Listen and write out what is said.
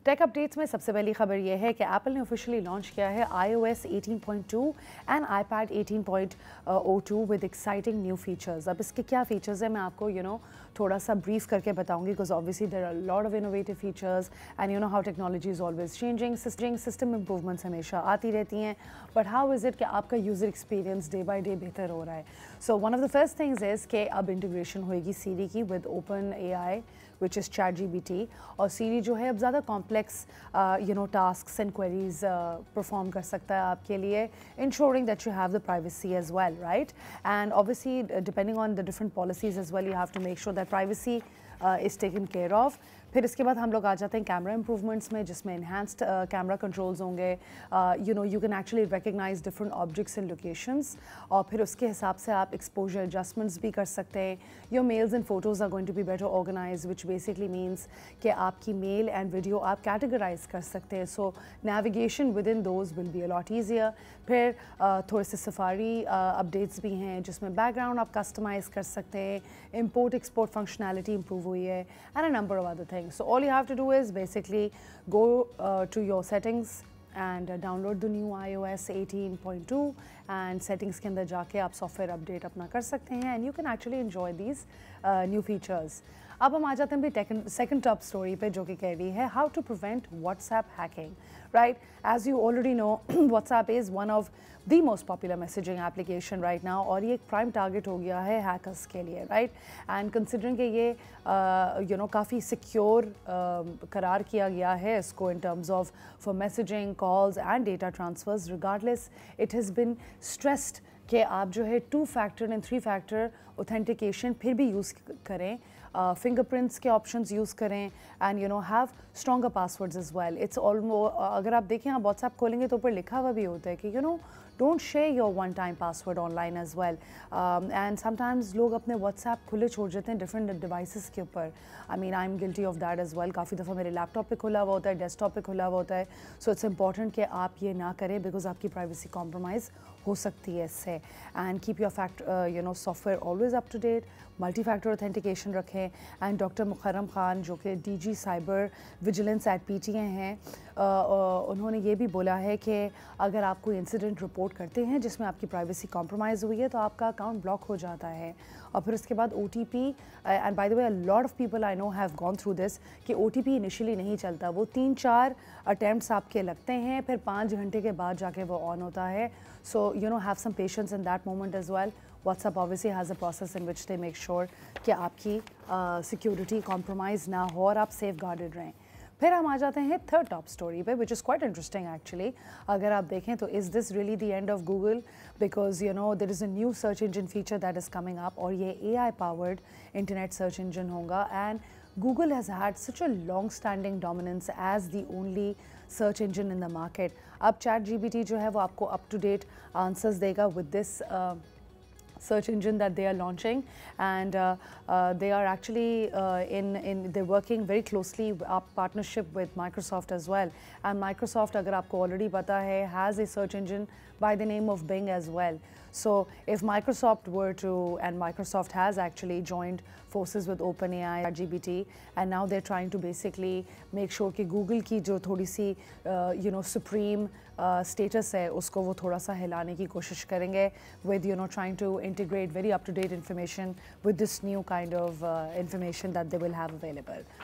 Tech updates में सबसे पहली खबर यह है कि एप्पल ने ऑफिशियली लॉन्च किया है iOS 18.2 and iPad 18.02 with exciting new features. अब इसके क्या फीचर्स हैं मैं आपको थोड़ा सा ब्रीफ करके बताऊंगी, because obviously there are lot of innovative features and how technology is always changing. System improvements हमेशा आती रहती हैं, बट हाउ इज़ इट कि आपका user experience day by day बेहतर हो रहा है। So one of the first things is कि अब इंटीग्रेशन होएगी सीरी की with open AI which is ChatGPT, और सीरी जो है अब ज़्यादा complex tasks and queries perform कर सकता है आपके लिए, ensuring that you have the privacy as well, right? And obviously depending on the different policies as well, you have to make sure that privacy is taken care of. फिर इसके बाद हम लोग आ जाते हैं कैमरा इंप्रूवमेंट्स में, जिसमें enhanced camera controls होंगे। You can actually recognize different objects and locations, और फिर उसके हिसाब से आप एक्सपोजर एडजस्टमेंट्स भी कर सकते हैं। Your mails and photos are going to be better organise, which basically means कि आपकी मेल एंड वीडियो आप कैटेगराइज कर सकते हैं, so navigation within those will be a lot easier. फिर थोड़े से सफारी अपडेट्स भी हैं, जिसमें बैकग्राउंड आप कस्टमाइज़ कर सकते हैं, इम्पोर्ट एक्सपोर्ट फंक्शनैलिटी इंप्रूव हुई है, and a number of other things. So all you have to do is basically go to your settings and download the new iOS 18.2 and settings के अंदर जाके आप सॉफ्टवेयर अपडेट अपना कर सकते हैं, and you can actually enjoy these new features. अब हम आ जाते हैं भी सेकंड टॉप स्टोरी पे, जो कि कह रही है how to prevent WhatsApp hacking. Right, as you already know, WhatsApp is one of the most popular messaging application right now, और ये एक प्राइम टारगेट हो गया है हैकर्स के लिए, राइट। एंड कंसिडरिंग कि ये काफ़ी सिक्योर करार किया गया है इसको in terms of for messaging, calls and data transfers, regardless it has been stressed कि आप जो है 2 फैक्टर एंड 3 फैक्टर ऑथेंटिकेशन फिर भी यूज़ करें, फिंगरप्रिंट्स के ऑप्शंस यूज़ करें, and have stronger passwords as well. It's almost, अगर आप देखें, आप व्हाट्सएप खोलेंगे तो ऊपर लिखा हुआ भी होता है कि don't share your one time password online as well. And sometimes लोग अपने व्हाट्सएप खुले छोड़ देते हैं डिफरेंट डिवाइसेस के ऊपर। I am guilty of that as well. काफ़ी दफ़ा मेरे लैपटॉप पे खुला हुआ होता है, डेस्कटॉप पे खुला हुआ होता है। सो इट्स इंपॉर्टेंट कि आप ये ना करें, बिकॉज आपकी प्राइवेसी कॉम्प्रोमाइज़ हो सकती है इससे। And keep your software always up to date, multi factor authentication रखें। एंड डॉक्टर मुकर्रम खान, जो कि DG cyber vigilance at PTA हैं, उन्होंने ये भी बोला है कि अगर आप कोई इंसिडेंट रिपोर्ट करते हैं जिसमें आपकी प्राइवेसी कॉम्प्रोमाइज़ हुई है, तो आपका अकाउंट ब्लॉक हो जाता है। और फिर उसके बाद OTP, and by the way a lot of people I know have gone through this, कि OTP इनिशियली नहीं चलता, वो 3-4 अटैम्प्ट्स आपके लगते हैं, फिर 5 घंटे के बाद जाके वो ऑन होता है। So have some patience in that moment as well. WhatsApp obviously has a process in which they make sure कि आपकी सिक्योरिटी कॉम्प्रोमाइज़ ना हो और आप सेफ गार्डेड रहें। फिर हम आ जाते हैं थर्ड टॉप स्टोरी पे, which is quite interesting actually. अगर आप देखें तो is this really the end of Google, because there is a new search engine feature that is coming up, और ये AI powered internet search engine होगा। And Google has had such a long-standing dominance as the only search engine in the market. अब ChatGPT जो है वो आपको up-to-date answers देगा with this search engine that they are launching, and they are actually they're working very closely partnership with Microsoft as well. And Microsoft, agar aapko already pata hai, has a search engine by the name of Bing as well. So if Microsoft were to, and Microsoft has actually joined forces with OpenAI, GPT, and now they're trying to basically make sure कि Google की जो थोड़ी सी supreme status है, उसको वो थोड़ा सा हिलाने की कोशिश करेंगे with trying to integrate very up-to-date information with this new kind of information that they will have available.